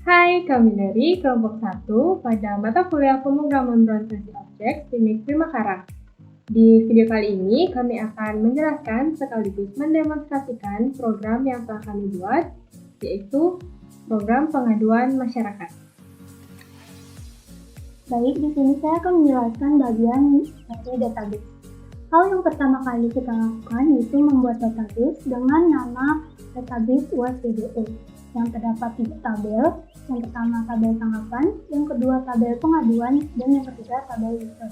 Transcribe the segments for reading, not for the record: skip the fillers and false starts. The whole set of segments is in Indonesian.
Hai, kami dari kelompok 1 pada mata kuliah pemrograman berorientasi objek Teknik Primakara. Di video kali ini, kami akan menjelaskan sekaligus mendemonstrasikan program yang telah kami buat, yaitu program pengaduan masyarakat. Baik, di sini saya akan menjelaskan bagian dari database. Hal yang pertama kali kita lakukan yaitu membuat database dengan nama database USDDE yang terdapat 3 tabel. Yang pertama tabel tanggapan, yang kedua tabel pengaduan, dan yang ketiga tabel user.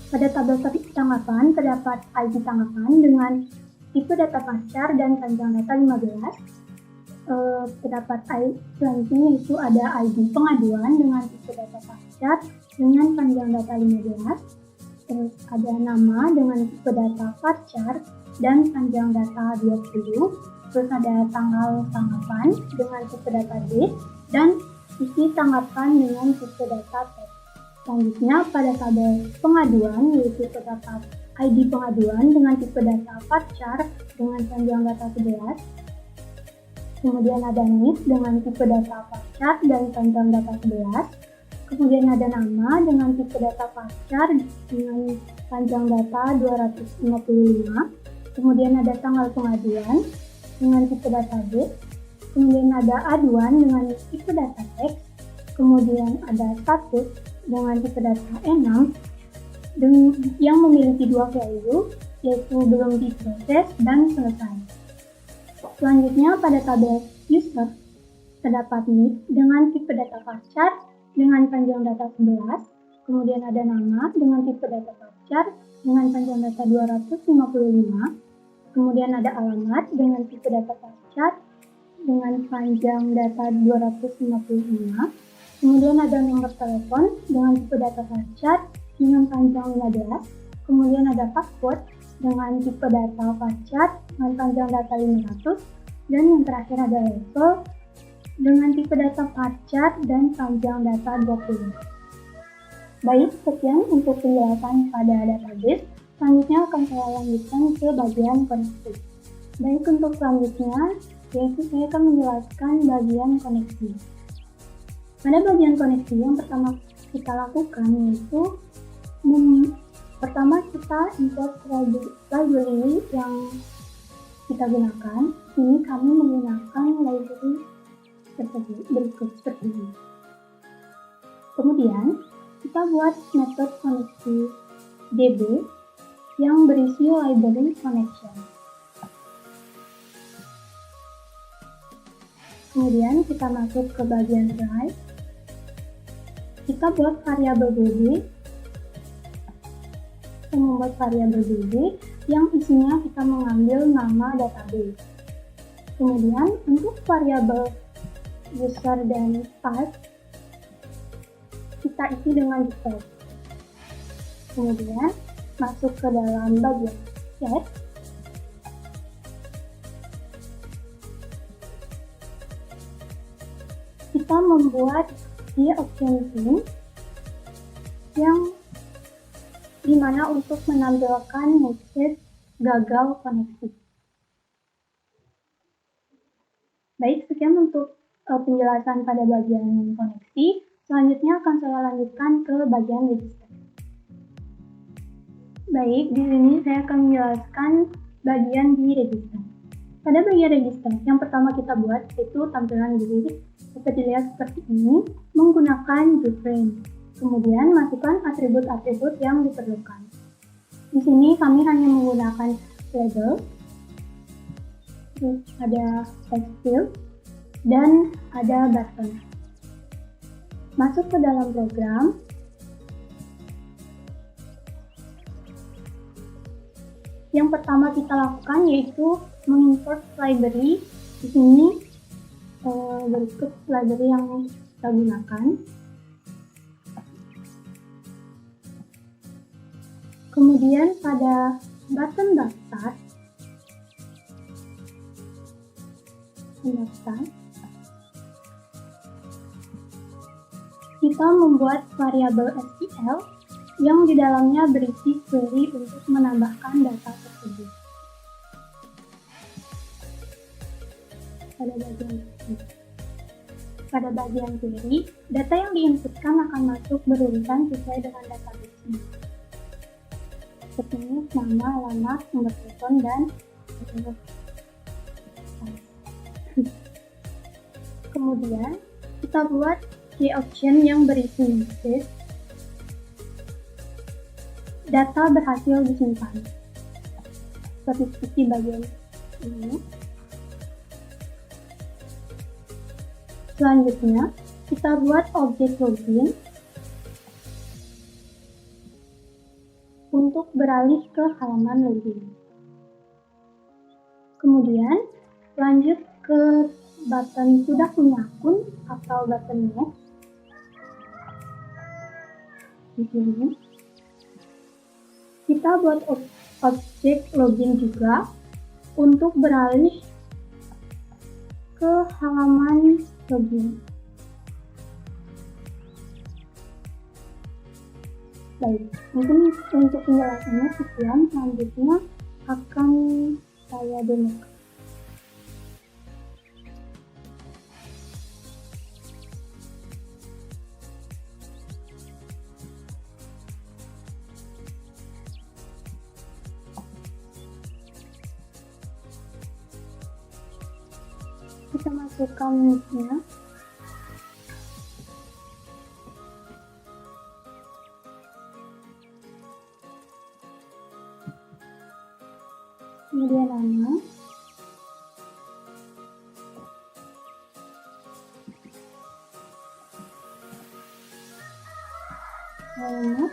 Pada tabel tanggapan terdapat ID tanggapan dengan tipe data pascar dan panjang data 15. Terdapat selanjutnya yaitu ada ID pengaduan dengan tipe data pascar dengan panjang data 15. Terus ada nama dengan tipe data pascar dan panjang data 20. Terus ada tanggal tanggapan dengan tipe data date dan isi tanggapan dengan tipe data text. Selanjutnya pada tabel pengaduan yaitu terdapat ID pengaduan dengan tipe data pascar dengan panjang data 11. Kemudian ada NIF dengan tipe data pascar dan panjang data 11. Kemudian ada nama dengan tipe data pascar dengan panjang data 255. Kemudian ada tanggal pengaduan dengan tipe data date. Kemudian ada aduan dengan tipe data text. Kemudian ada status dengan tipe data enum yang memiliki 2 value yaitu belum diproses dan selesai. Selanjutnya pada tabel user terdapat NIF dengan tipe data pascar dengan panjang data 11. Kemudian ada nama dengan tipe data pascar dengan panjang data 255. Kemudian ada alamat dengan tipe data pascar dengan panjang data 255. Kemudian ada nomor telepon dengan tipe data pascar dengan panjang 15. Kemudian ada password dengan tipe data pascar dengan panjang data 500. Dan yang terakhir ada label dengan tipe data pascar dan panjang data 20. Baik, sekian untuk penjelasan pada database. Selanjutnya akan saya lanjutkan ke bagian koneksi. Baik, untuk selanjutnya yaitu saya akan menjelaskan bagian koneksi. Pada bagian koneksi yang pertama kita lakukan yaitu pertama kita import library yang kita gunakan. Ini kami menggunakan library berikut seperti ini. Kemudian kita buat metode koneksi db yang berisi library connection. Kemudian kita masuk ke bagian drive. Kita buat variabel bb. Kita membuat variabel bb yang isinya kita mengambil nama database. Kemudian untuk variabel user dan type kita isi dengan default. Kemudian masuk ke dalam bagian set. Kita membuat di option pin yang dimana untuk menampilkan message gagal koneksi. Baik, sekian untuk penjelasan pada bagian koneksi. Selanjutnya akan saya lanjutkan ke bagian register. Baik, di sini saya akan menjelaskan bagian di register. Pada bagian register, yang pertama kita buat yaitu tampilan diri. Dapat dilihat seperti ini, menggunakan JFrame. Kemudian masukkan atribut-atribut yang diperlukan. Di sini kami hanya menggunakan label, terus ada text field, dan ada button. Masuk ke dalam program. Yang pertama kita lakukan yaitu mengimport library. Di sini berikut library yang kita gunakan. Kemudian pada button daftar, kita membuat variabel SQL yang di dalamnya berisi query untuk menambahkan data tersebut. Pada bagian ini. Pada bagian kiri, data yang diinputkan akan masuk berurutan sesuai dengan database-nya. Seperti nama, alamat, nomor telepon, dan kemudian kita buat key option yang berisi message. Data berhasil disimpan. Seperti bagian ini. Selanjutnya, kita buat objek login untuk beralih ke halaman login. Kemudian, lanjut ke button sudah punya akun atau button next. Di sini, kita buat objek login juga untuk beralih ke halaman login. Baik, mungkin untuk penjelasannya sekian. Selanjutnya akan saya demokan. Kita masukkan nicknya. Kemudian nama. Alamat.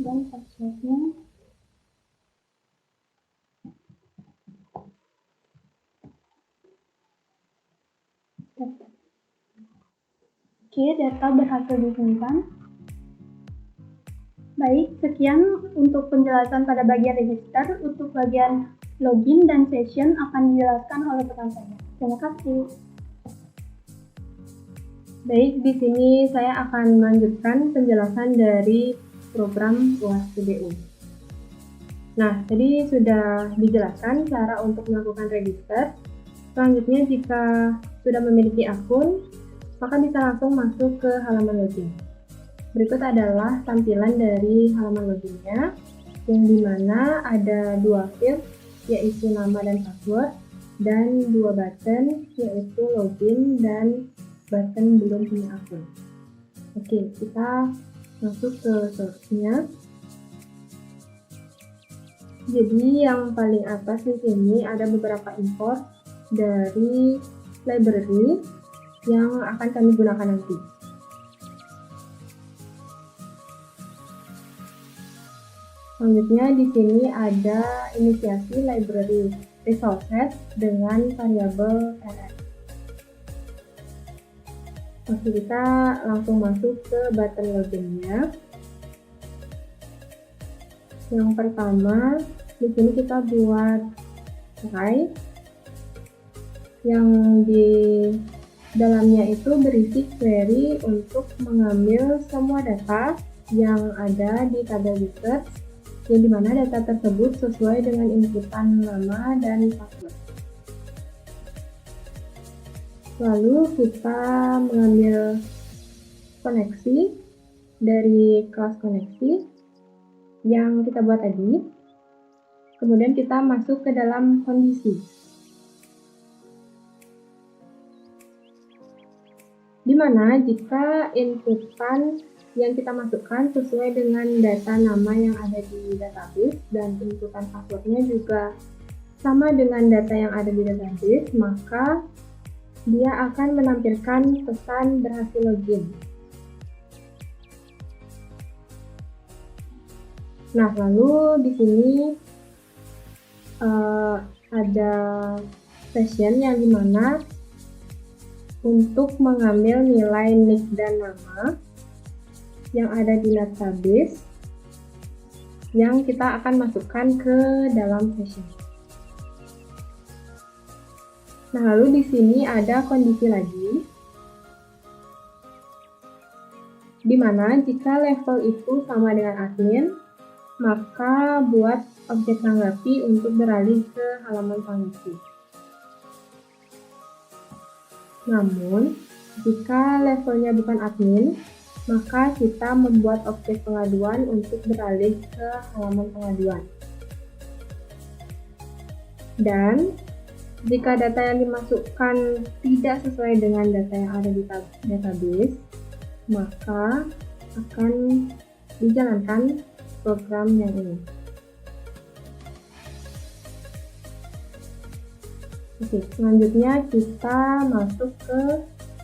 Dan passwordnya. Oke, data berhasil disimpan. Baik, sekian untuk penjelasan pada bagian register. Untuk bagian login dan session akan dijelaskan oleh rekan saya. Terima kasih. Baik, di sini saya akan melanjutkan penjelasan dari program UAS-PBU. Nah, tadi sudah dijelaskan cara untuk melakukan register. Selanjutnya, jika sudah memiliki akun, maka bisa langsung masuk ke halaman login. Berikut adalah tampilan dari halaman loginnya, yang dimana ada dua field, yaitu nama dan password, dan dua button, yaitu login dan button belum punya akun. Oke, kita masuk ke source-nya. Jadi yang paling atas di sini ada beberapa import dari library yang akan kami gunakan nanti. Selanjutnya di sini ada inisiasi library resources dengan variabel rs. Oke, kita langsung masuk ke button login-nya. Yang pertama, di sini kita buat try yang di dalamnya itu berisi query untuk mengambil semua data yang ada di tabel research, yang dimana data tersebut sesuai dengan inputan nama dan password. Lalu kita mengambil koneksi dari kelas koneksi yang kita buat tadi. Kemudian kita masuk ke dalam kondisi. Dimana jika inputan yang kita masukkan sesuai dengan data nama yang ada di database dan inputan passwordnya juga sama dengan data yang ada di database, maka dia akan menampilkan pesan berhasil login. Nah, lalu di sini ada session yang dimana untuk mengambil nilai nick dan nama yang ada di database yang kita akan masukkan ke dalam session. Nah, lalu di sini ada kondisi lagi, di mana jika level itu sama dengan admin, maka buat objek tanggapi untuk beralih ke halaman tanggapi. Namun, jika levelnya bukan admin, maka kita membuat objek pengaduan untuk beralih ke halaman pengaduan. Dan jika data yang dimasukkan tidak sesuai dengan data yang ada di database, maka akan dijalankan program yang ini. Oke, selanjutnya kita masuk ke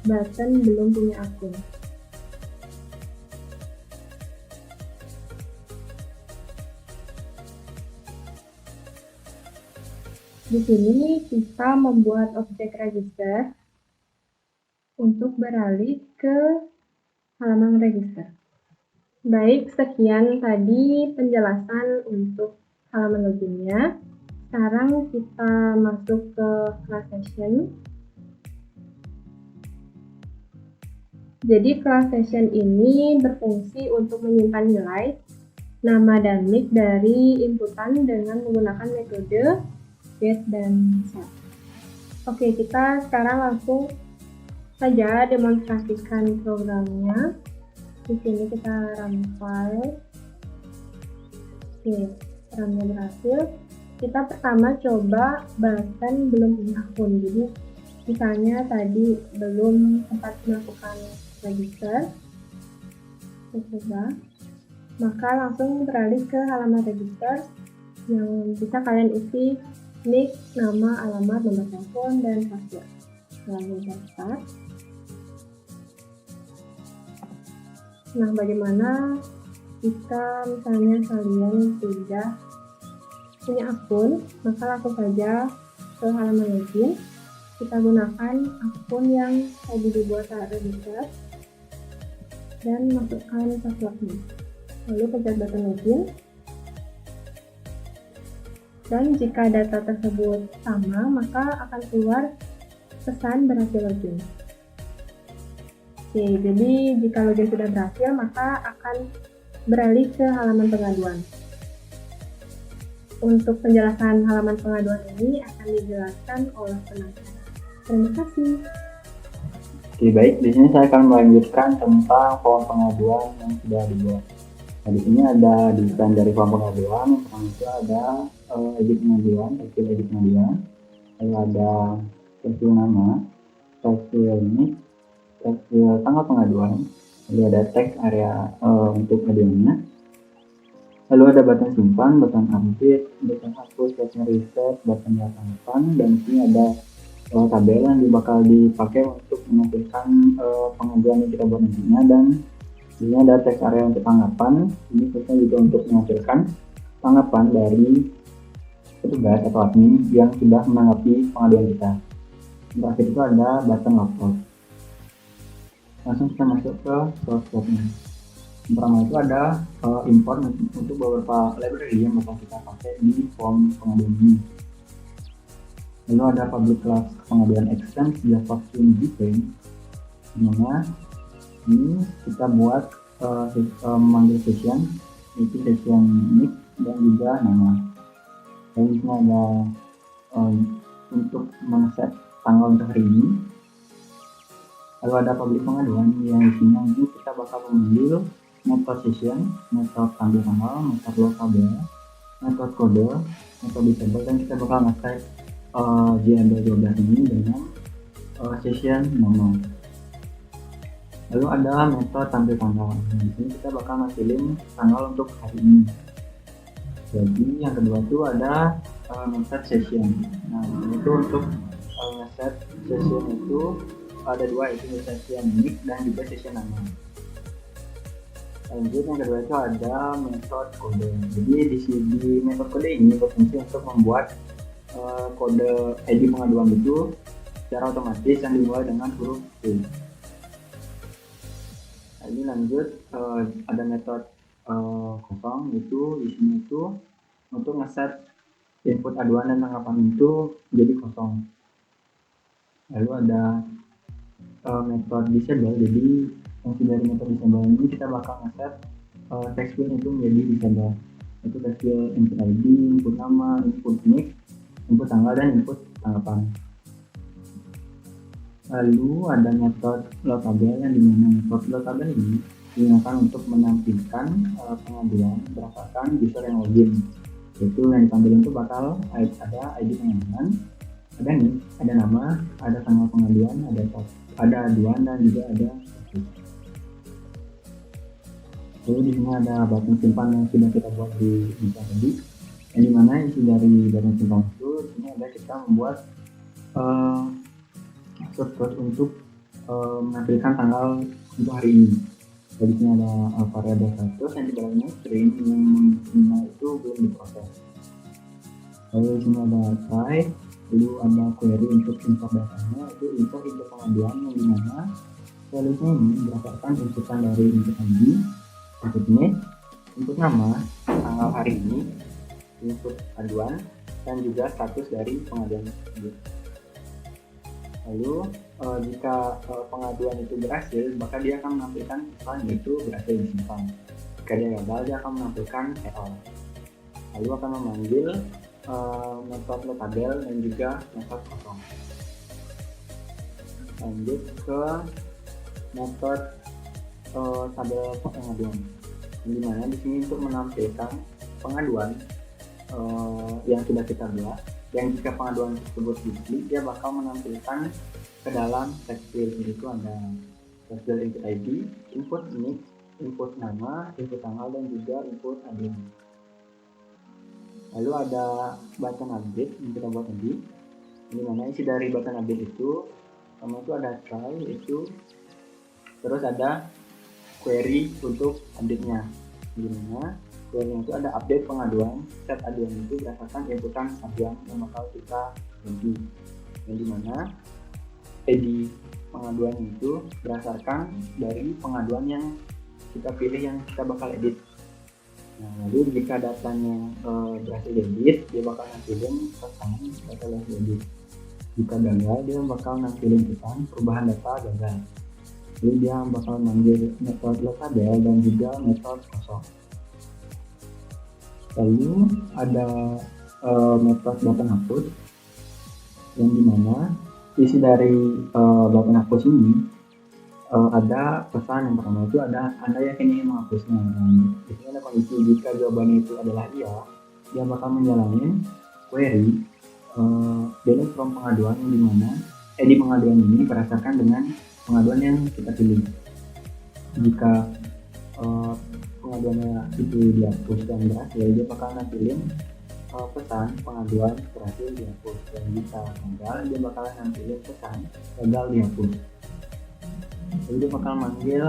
button belum punya akun. Di sini kita membuat objek register untuk beralih ke halaman register. Baik, sekian tadi penjelasan untuk halaman loginnya. Sekarang kita masuk ke class session. Jadi class session ini berfungsi untuk menyimpan nilai, nama dan nick dari inputan dengan menggunakan metode get dan set. Oke, kita sekarang langsung saja demonstrasikan programnya. Di sini kita run file. Oke, runnya berhasil. Kita pertama coba button belum punya akun. Jadi misalnya tadi belum sempat melakukan register, kita coba, maka langsung beralih ke halaman register yang bisa kalian isi nick, nama, alamat, nomor telepon, dan password. Lalu daftar. Nah, bagaimana jika misalnya kalian sudah punya akun, maka langsung saja ke halaman login. Kita gunakan akun yang tadi dibuat saat register dan masukkan passwordnya. Lalu pencet button login. Dan jika data tersebut sama, maka akan keluar pesan berhasil login. Oke, jadi jika login sudah berhasil, maka akan beralih ke halaman pengaduan. Untuk penjelasan halaman pengaduan ini akan dijelaskan oleh pengacara. Terima kasih. Oke, baik. Di sini saya akan melanjutkan tentang form pengaduan yang sudah dibuat. Nah, di sini ada desain dari form pengaduan. Yang pertama itu ada edit pengaduan, tekstil edit pengaduan. Lalu ada tekstil nama, tekstil nick, tekstil tanggal pengaduan. Lalu ada teks area untuk aduannya. Lalu ada button simpan, button update, button hapus, button reset, button tanggapan, dan di sini ada tabel yang bakal dipakai untuk menampilkan pengaduan yang kita buat nantinya. Dan ini ada teks area untuk tanggapan. Ini khususnya juga untuk menampilkan tanggapan dari petugas atau admin yang sudah menanggapi pengaduan kita. Terakhir itu ada button laptop. Langsung kita masuk ke source code-nya. Yang pertama itu ada import untuk beberapa library yang bakal kita pakai di form pengaduan ini. Lalu ada public class pengaduan extend Java Swing Define, dimana ini kita buat memanggil session, itu session nick dan juga nama. Dan ini ada untuk men-set tanggal untuk hari ini. Lalu ada public pengaduan yang isinya ini kita bakal memanggil method session, method tampil tanggal, method load tabel, method kode, method disable, dan kita bakal nge-type JML12 ini dengan session nama. Lalu ada metode tampil tanggal. Nah, di sini kita bakal ngasilin tanggal untuk hari ini. Jadi yang kedua itu ada set session. Nah, itu untuk set session itu ada dua, itu session nick dan juga session nama. Lanjut yang kedua itu ada metode kode. Jadi di metode kode ini berfungsi untuk membuat kode ID pengaduan itu secara otomatis yang dimulai dengan huruf C. Ini lanjut ada metode kosong, itu isinya itu untuk ngeset input aduan dan tanggapan itu menjadi kosong. Lalu ada metode disable. Jadi fungsi dari metode disable ini kita bakal ngeset text field itu menjadi disable. Itu text field input ID, input nama, input nick, input tanggal, dan input tanggapan. Lalu ada metode loadable, yang dimana metode loadable ini digunakan untuk menampilkan pengaduan berdasarkan user yang login. Yaitu yang ditampilkan itu bakal ada ID pengaduan, ada nick, ada nama, ada tanggal pengaduan, ada aduan, dan juga ada status. Lalu di sini ada button simpan yang sudah kita buat di bisa tadi, yang dimana isi dari button simpan itu ini ada kita membuat shortcut untuk menampilkan tanggal untuk hari ini. Jadi sini ada variabel status yang di dalamnya string yang itu belum diproses. Lalu di sini ada try, lalu ada query untuk import datanya, itu import pengaduan yang dimana solusinya ini berdasarkan inputan dari input ID, input nick, input nama, tanggal hari ini, input aduan, dan juga status dari pengaduan tersebut. Lalu jika pengaduan itu berhasil, maka dia akan menampilkan iklan itu berhasil disimpan. Jika dia gagal, dia akan menampilkan error. Lalu akan memanggil metode loadable dan juga metode kosong. Lanjut ke metode tabel pengaduan, dimana di sini untuk menampilkan pengaduan yang sudah kita buat, yang jika pengaduan tersebut diklik, dia bakal menampilkan ke dalam text field. Itu ada text field input ID, input nick, input nama, input tanggal, dan juga input aduan. Lalu ada button update yang kita buat tadi, dimana isi dari button update itu pertama itu ada try, itu terus ada query untuk update-nya, dimana query itu ada update pengaduan, set aduan itu berdasarkan inputan aduan yang bakal kita ganti, yang dimana ID pengaduan itu berdasarkan dari pengaduan yang kita pilih yang kita bakal edit. Nah, lalu jika datanya berhasil edit, dia bakal nampilin pesan data berhasil edit. Jika gagal, dia bakal nampilin pesan perubahan data gagal. Lalu dia bakal manggil metode loadable dan juga metode kosong. Lalu ada metode button hapus, yang dimana isi dari button hapus ini ada pesan. Yang pertama itu ada Anda yakin ingin menghapusnya. Di sini ada kondisi jika jawabannya itu adalah iya, dia bakal menjalani query delete from pengaduan, yang dimana di pengaduan ini berdasarkan dengan pengaduan yang kita pilih. Jika pengaduannya itu dihapus dan berhasil, dia bakal nampilin pesan pengaduan berhasil dihapus, dan jika gagal, dia bakal nampilin pesan gagal dihapus. Lalu dia bakal manggil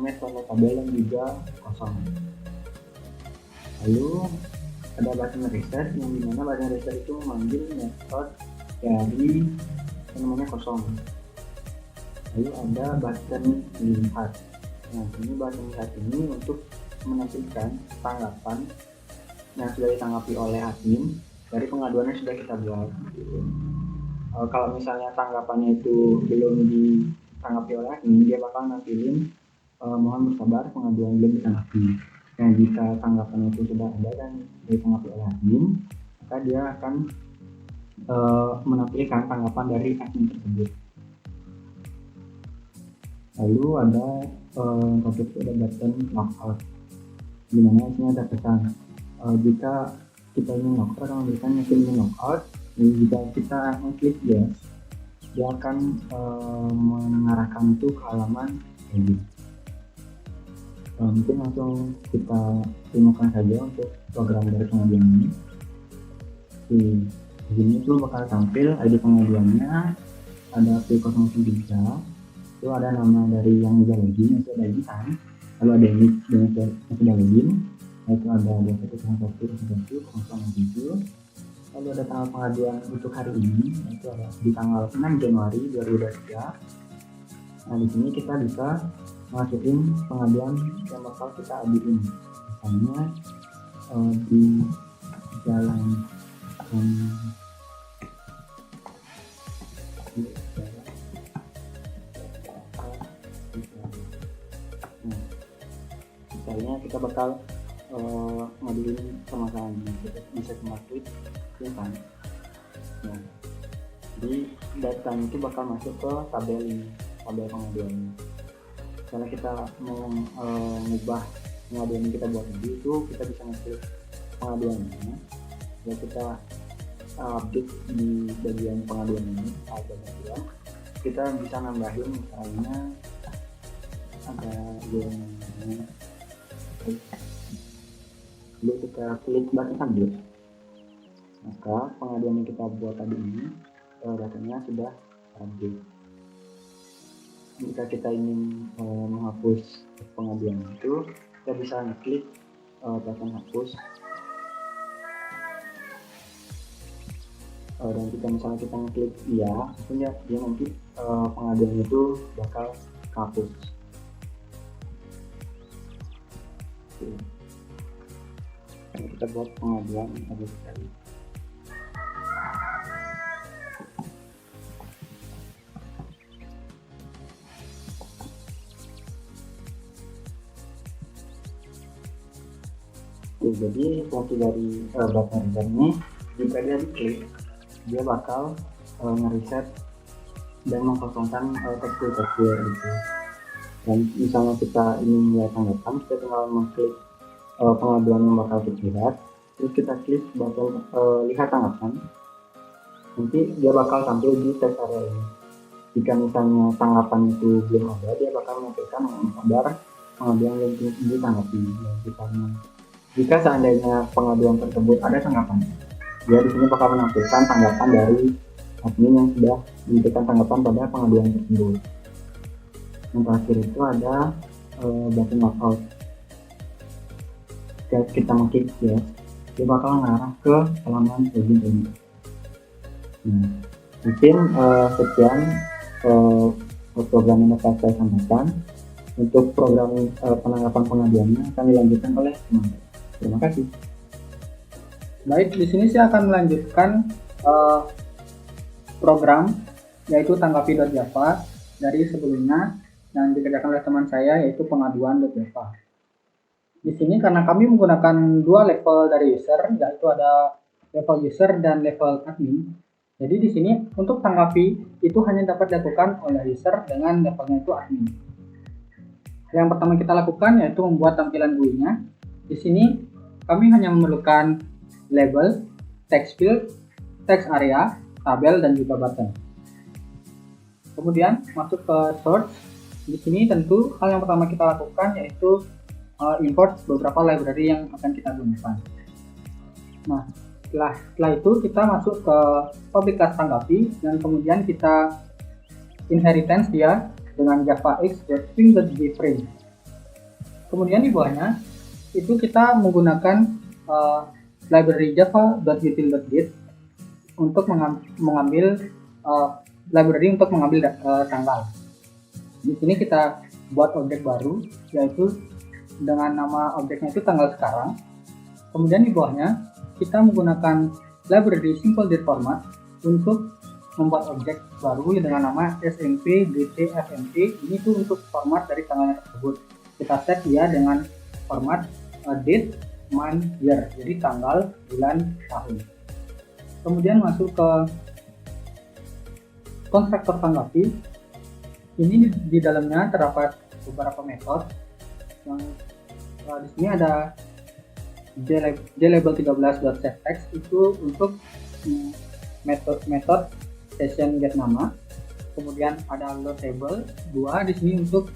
metode loadable dan juga kosong. Lalu ada button reset, yang dimana button reset itu memanggil metode dari yang namanya kosong. Lalu ada button lihat. Nah, ini button lihat ini untuk menampilkan tanggapan yang sudah ditanggapi oleh admin dari pengaduan yang sudah kita buat. Kalau misalnya tanggapannya itu belum ditanggapi oleh admin, dia bakal nampilin mohon bersabar, pengaduan belum ditanggapi. Nah, jika tanggapan itu sudah ada dan ditanggapi oleh admin, maka dia akan menampilkan tanggapan dari admin tersebut. Lalu ada ada button logout, dimana isinya ada pesan jika kita ingin logout atau memberikan yakin ingin logout. Jika kita mengklik yes, dia akan mengarahkan itu ke halaman edit. Mungkin langsung kita gunakan saja untuk program dari pengaduan ini. Di sini itu bakal tampil ID pengaduannya, ada P003, itu ada nama dari yang udah login, itu ada editan, lalu ada image dengan sudah login, yaitu ada 21.1.1.7, lalu ada tanggal pengaduan untuk hari ini, yaitu ada di tanggal 6 Januari 2023. Nah, di sini kita bisa masukin pengaduan yang bakal kita aduin, misalnya di jalan misalnya kita bakal ngaduin permasalahan ini, kita bisa cuma klik ya kan. Nah, jadi data itu bakal masuk ke tabel ini, tabel pengaduannya. Karena kita mau mengubah pengaduan yang kita buat tadi, itu kita bisa ngeklik pengaduannya, ya kita update di bagian pengaduan ini, pengaduan kita bisa nambahin misalnya ada yang lalu kita klik button update, maka pengaduan yang kita buat tadi ini datanya sudah update. Jika kita ingin menghapus pengaduan itu, kita bisa klik button hapus, dan jika misalnya kita ngeklik iya, artinya dia nanti pengaduan itu bakal hapus. Kita buat pengaduan habis tadi. Jadi fungsi dari button reset ini, jika dia diklik, dia bakal ngereset dan mengkosongkan tekstur gitu. Dan misalnya kita ingin melihat tanggapan, kita tinggal mengklik pengaduan yang bakal kita lihat, terus kita klik button lihat tanggapan, nanti dia bakal tampil di teks area ini. Jika misalnya tanggapan itu belum ada, dia bakal menampilkan kabar pengaduan yang ditanggapi. Misalnya jika seandainya pengaduan tersebut ada tanggapan, dia di sini bakal menampilkan tanggapan dari admin yang sudah memberikan tanggapan pada pengaduan tersebut. Yang terakhir itu ada button logout. Jika kita mengklik yes, dia bakal mengarah ke halaman login ini. Nah, mungkin sekian program yang dapat saya sampaikan. Untuk program penanggapan pengaduannya akan dilanjutkan oleh teman. Terima kasih. Baik, di sini saya akan melanjutkan program yaitu tanggapi.java dari sebelumnya yang dikerjakan oleh teman saya, yaitu pengaduan.java. Di sini karena kami menggunakan dua level dari user, yaitu ada level user dan level admin. Jadi di sini untuk tanggapi itu hanya dapat dilakukan oleh user dengan levelnya itu admin. Yang pertama kita lakukan yaitu membuat tampilan GUI-nya. Di sini kami hanya memerlukan label, text field, text area, tabel, dan juga button. Kemudian masuk ke source. Di sini tentu hal yang pertama kita lakukan yaitu import beberapa library yang akan kita gunakan. Nah, setelah itu kita masuk ke public class tanggapi dan kemudian kita inheritance dia dengan javax.string.jframe. Kemudian di bawahnya itu kita menggunakan library java.util.git untuk mengambil library untuk mengambil tanggal. Di sini kita buat objek baru yaitu dengan nama objeknya itu tanggal sekarang. Kemudian di bawahnya kita menggunakan library simple date format untuk membuat objek baru dengan nama smp.dtfmt. Ini tuh untuk format dari tanggalnya tersebut. Kita set dia dengan format date, month, year, jadi tanggal, bulan, tahun. Kemudian masuk ke konstruktor tanggapi. Ini di dalamnya terdapat beberapa metode. Yang di sini ada jlabel13.setText itu untuk metode session get nama. Kemudian ada load table 2 di sini untuk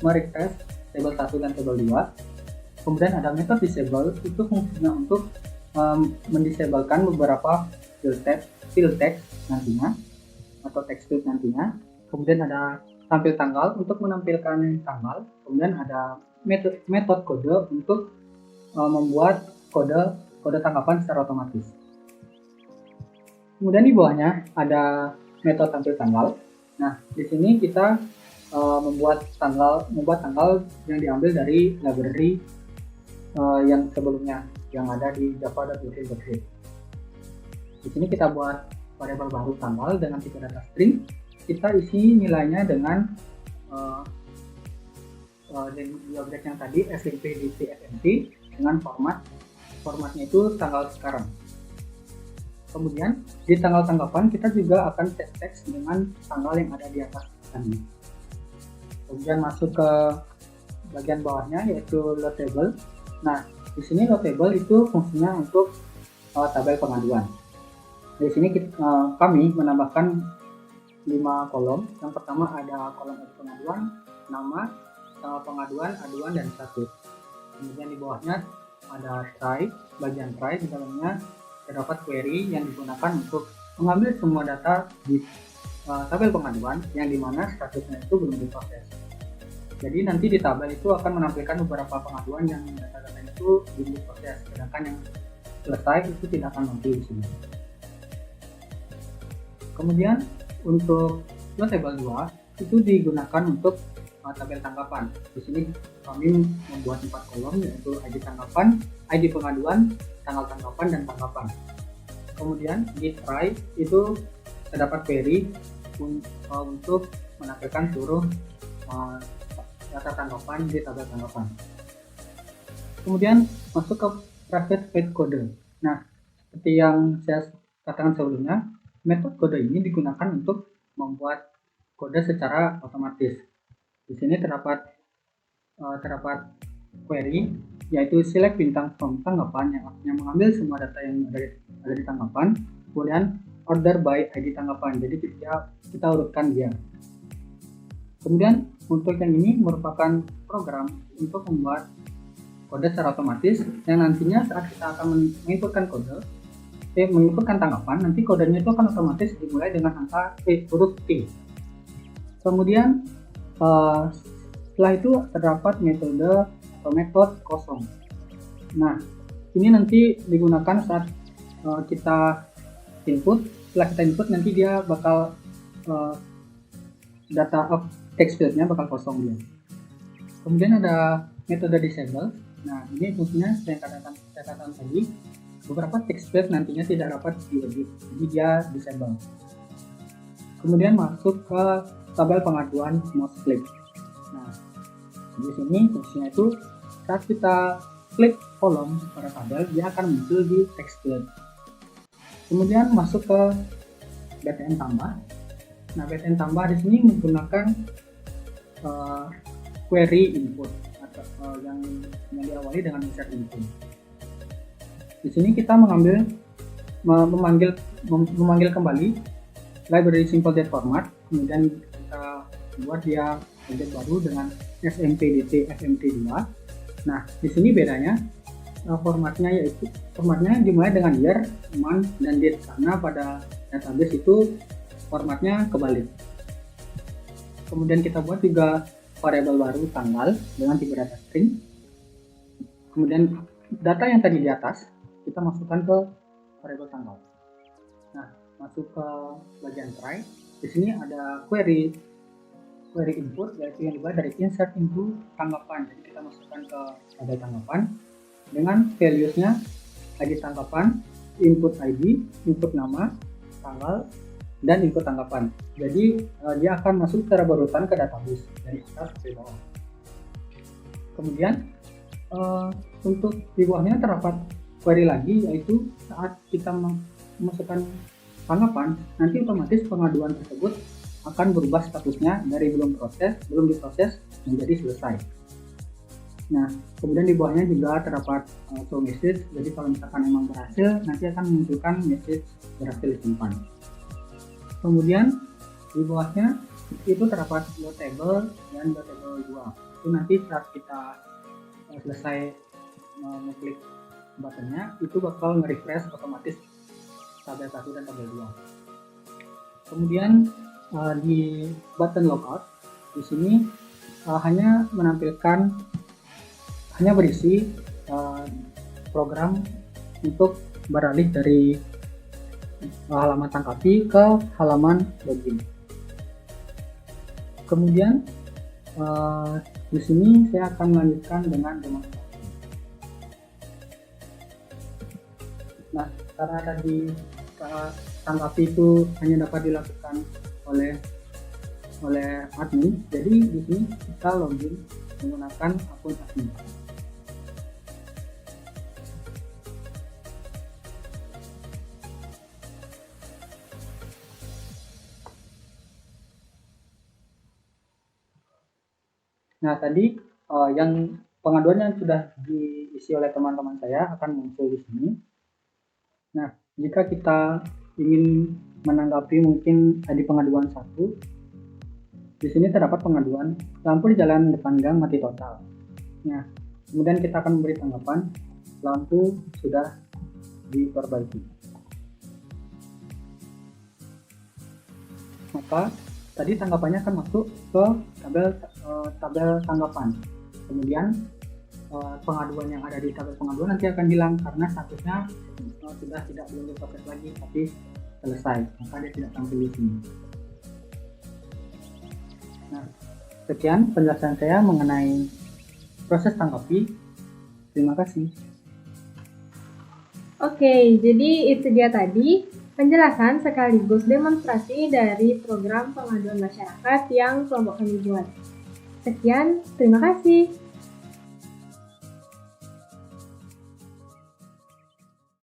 merefresh table 1 dan table 2. Kemudian ada metode disable, itu fungsinya untuk mendisablekan beberapa field text nantinya atau text field nantinya. Kemudian ada tampil tanggal untuk menampilkan tanggal, kemudian ada metode kode untuk membuat kode tanggapan secara otomatis. Kemudian di bawahnya ada metode tampil tanggal. Nah, di sini kita membuat tanggal yang diambil dari library yang sebelumnya yang ada di java.util.h. Di sini kita buat variabel baru tanggal dengan tipe data string. Kita isi nilainya dengan di objek yang tadi fmpdt dengan formatnya itu tanggal sekarang. Kemudian di tanggal tanggapan kita juga akan set teks dengan tanggal yang ada di atas tadi. Kemudian masuk ke bagian bawahnya yaitu load table. Nah, di sini load table itu fungsinya untuk tabel pengaduan. Di sini kami menambahkan 5 kolom. Yang pertama ada kolom pengaduan, nama, tanggal pengaduan, aduan, dan status. Kemudian di bawahnya ada try, bagian try di dalamnya terdapat query yang digunakan untuk mengambil semua data di tabel pengaduan yang dimana statusnya itu belum diproses. Jadi nanti di tabel itu akan menampilkan beberapa pengaduan yang data-datanya itu belum diproses, sedangkan yang selesai itu tidak akan muncul di sini. Kemudian untuk load table 2 itu digunakan untuk tabel tanggapan. Di sini kami membuat 4 kolom yaitu ID tanggapan, ID pengaduan, tanggal tanggapan, dan tanggapan. Kemudian di try itu terdapat query untuk menampilkan seluruh data tanggapan di tabel tanggapan. Kemudian masuk ke private fetch code. Nah, seperti yang saya katakan sebelumnya, metode kode ini digunakan untuk membuat kode secara otomatis. Di sini terdapat query yaitu select bintang from tanggapan yang mengambil semua data yang ada di tanggapan, kemudian order by ID tanggapan. Jadi kita urutkan dia. Kemudian untuk yang ini merupakan program untuk membuat kode secara otomatis yang nantinya saat kita akan menginputkan menginputkan tanggapan, nanti kodenya itu akan otomatis dimulai dengan angka huruf T. Kemudian setelah itu terdapat metode kosong. Nah, ini nanti digunakan saat kita input. Setelah kita input nanti dia bakal data of text fieldnya bakal kosong dia. Kemudian ada metode disable. Nah, ini fungsinya saya katakan tadi, beberapa text field nantinya tidak dapat diedit, jadi dia disable. Kemudian masuk ke tabel pengaduan mouse click. Nah, di sini fungsinya itu saat kita klik kolom pada tabel, dia akan muncul di text field. Kemudian masuk ke btn tambah. Nah, btn tambah di sini menggunakan query input atau yang diawali dengan insert input. Di sini kita memanggil kembali library simple date format, kemudian kita buat dia objek baru dengan fmpdt fmt2. Nah, di sini bedanya formatnya dimulai dengan year, month, dan date karena pada database itu formatnya kebalik. Kemudian kita buat juga variabel baru tanggal dengan tipe data string. Kemudian data yang tadi di atas kita masukkan ke variabel tanggal. Nah, masuk ke bagian try. Di sini ada query input yaitu yang dibuat dari insert into tanggapan. Jadi kita masukkan ke tabel tanggapan dengan values-nya ID tanggapan, input ID, input nama, tanggal, dan input tanggapan. Jadi dia akan masuk secara berurutan ke database dari atas ke bawah. Kemudian untuk di bawahnya terdapat query lagi, yaitu saat kita memasukkan tanggapan, nanti otomatis pengaduan tersebut akan berubah statusnya dari belum diproses menjadi selesai. Nah, kemudian di bawahnya juga terdapat show message. Jadi kalau misalkan memang berhasil, nanti akan memunculkan message berhasil disimpan. Kemudian di bawahnya itu terdapat load table dan load table 2. Itu nanti saat kita selesai mengklik buttonnya, itu bakal nge-refresh otomatis tabel 1 dan tabel 2. Kemudian di button logout Di sini hanya berisi program untuk beralih dari halaman tangkapi ke halaman login. Kemudian di sini saya akan melanjutkan dengan demonstrasi. Nah, karena tadi tangkapi itu hanya dapat dilakukan oleh admin, jadi di sini kita login menggunakan akun admin. Nah, tadi yang pengaduan yang sudah diisi oleh teman-teman saya akan muncul di sini. Nah, jika kita ingin menanggapi mungkin di pengaduan 1, di sini terdapat pengaduan lampu di jalan depan gang mati total. Nah, kemudian kita akan memberi tanggapan lampu sudah diperbaiki. Maka tadi tanggapannya akan masuk ke tabel tanggapan. Kemudian pengaduan yang ada di tabel pengaduan nanti akan hilang karena statusnya sudah belum diproses lagi tapi selesai, maka dia tidak tampil di sini. Nah, sekian penjelasan saya mengenai proses tangkapi. Terima kasih. Oke, jadi itu dia tadi penjelasan sekaligus demonstrasi dari program pengaduan masyarakat yang kelompok kami buat. Sekian, terima kasih.